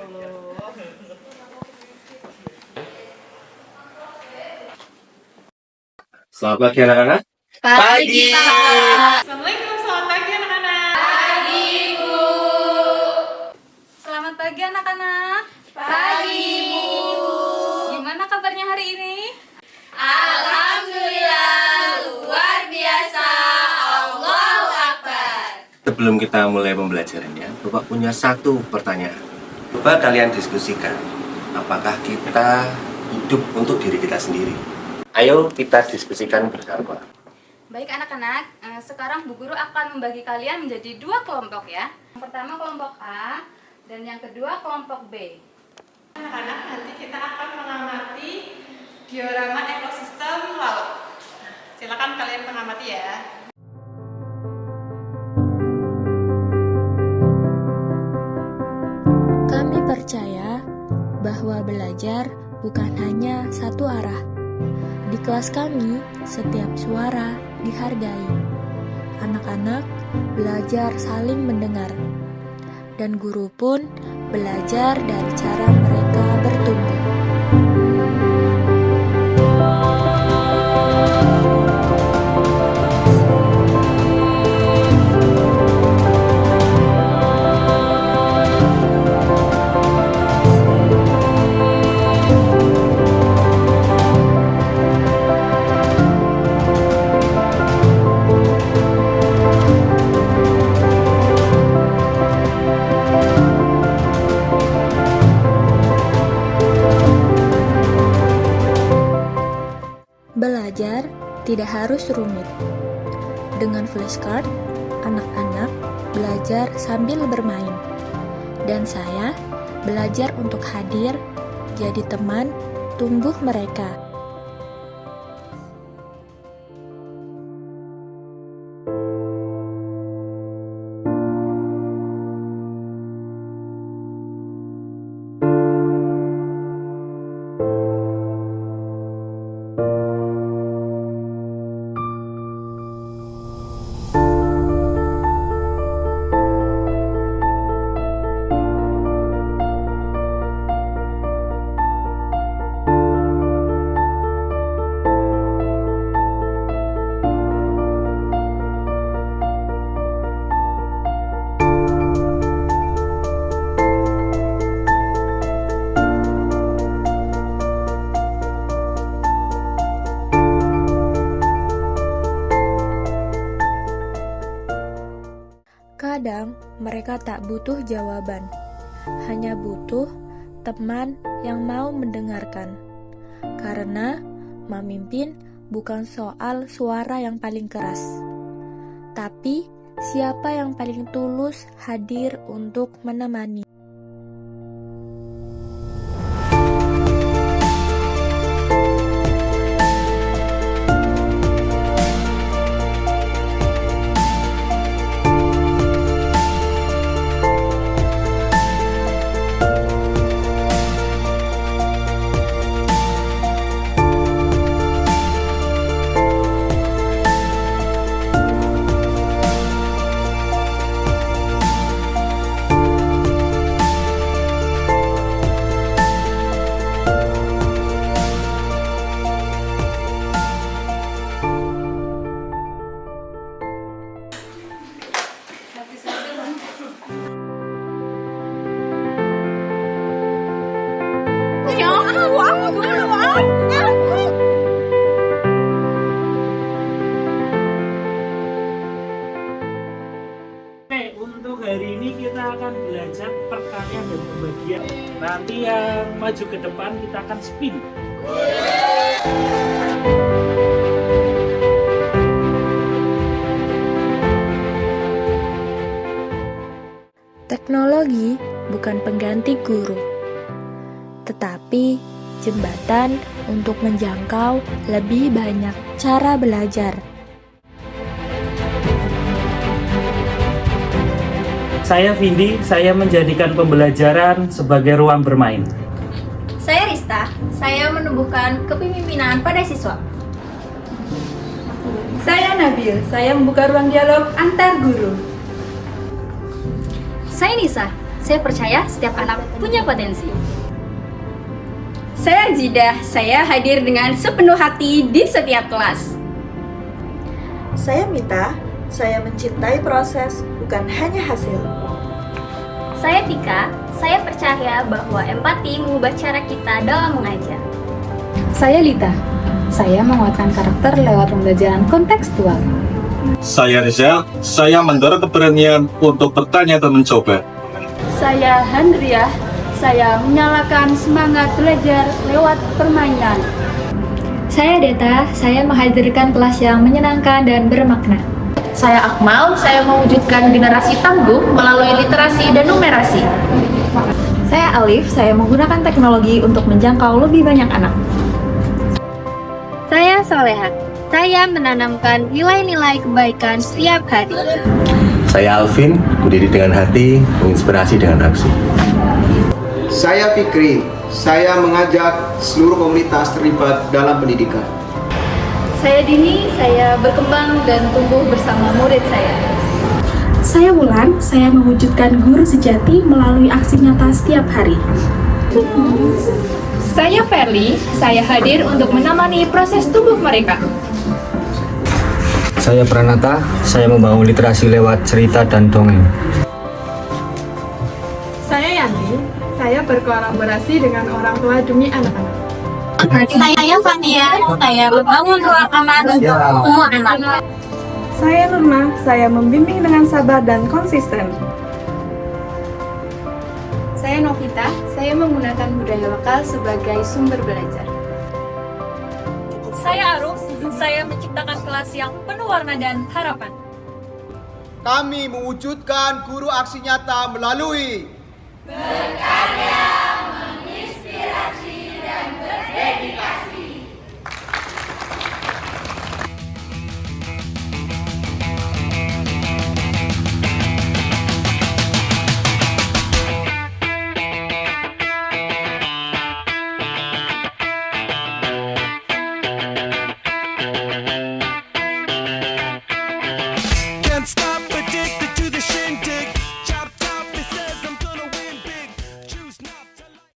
Allah. Selamat pagi anak-anak. Pagi, Pak. Assalamualaikum, selamat pagi anak-anak. Pagi, Bu. Selamat pagi anak-anak. Pagi, Bu. Gimana kabarnya hari ini? Alhamdulillah, luar biasa. Allahu Akbar. Sebelum kita mulai pembelajarannya, Bapak punya satu pertanyaan. Coba kalian diskusikan, apakah kita hidup untuk diri kita sendiri? Ayo kita diskusikan bersama. Baik anak-anak, sekarang Bu Guru akan membagi kalian menjadi dua kelompok ya. Yang pertama kelompok A dan yang kedua kelompok B. Anak-anak, nanti kita akan mengamati diorama ekosistem laut. Silakan kalian mengamati ya. Kami percaya bahwa belajar bukan hanya satu arah. Di kelas kami, setiap suara dihargai. Anak-anak belajar saling mendengar. Dan guru pun belajar dari cara mereka bertumbuh. Belajar tidak harus rumit. Dengan flashcard, anak-anak belajar sambil bermain. Dan saya belajar untuk hadir, jadi teman, tumbuh mereka. Kadang mereka tak butuh jawaban, hanya butuh teman yang mau mendengarkan. Karena memimpin bukan soal suara yang paling keras, tapi siapa yang paling tulus hadir untuk menemani. Oke, untuk hari ini kita akan belajar perkalian dan pembagian. Nanti yang maju ke depan kita akan spin. Teknologi bukan pengganti guru, tetapi jembatan untuk menjangkau lebih banyak cara belajar. Saya Vindi, saya menjadikan pembelajaran sebagai ruang bermain. Saya Rista, saya menumbuhkan kepemimpinan pada siswa. Saya Nabil, saya membuka ruang dialog antar guru. Saya Nisa, Saya percaya setiap anak punya potensi. Saya Zidah, saya hadir dengan sepenuh hati di setiap kelas. Saya Mita, saya mencintai proses, bukan hanya hasil. Saya Tika, saya percaya bahwa empati mengubah cara kita dalam mengajar. Saya Lita, saya menguatkan karakter lewat pembelajaran kontekstual. Saya Rizal, saya mendorong keberanian untuk bertanya dan mencoba. Saya Handriah, saya menyalakan semangat belajar lewat permainan. Saya Deta, saya menghadirkan kelas yang menyenangkan dan bermakna. Saya Akmal, saya mewujudkan generasi tangguh melalui literasi dan numerasi. Saya Alif, saya menggunakan teknologi untuk menjangkau lebih banyak anak. Saya Soleha, saya menanamkan nilai-nilai kebaikan setiap hari. Saya Alvin, mendidik dengan hati, menginspirasi dengan aksi. Saya Fikri, saya mengajak seluruh komunitas terlibat dalam pendidikan. Saya Dini, saya berkembang dan tumbuh bersama murid saya. Saya Wulan, saya mewujudkan guru sejati melalui aksi nyata setiap hari. Saya Verly, saya hadir untuk menemani proses tumbuh mereka. Saya Pranata, saya membangun literasi lewat cerita dan dongeng. Saya Yanti, saya berkolaborasi dengan orang tua demi anak-anak. Saya Fatia, saya membangun ruang aman untuk semua anak. Saya Nurma, saya membimbing dengan sabar dan konsisten. Saya Novita, saya menggunakan budaya lokal sebagai sumber belajar. Saya Aruf, saya menciptakan kelas yang penuh warna dan harapan. Kami mewujudkan guru aksi nyata melalui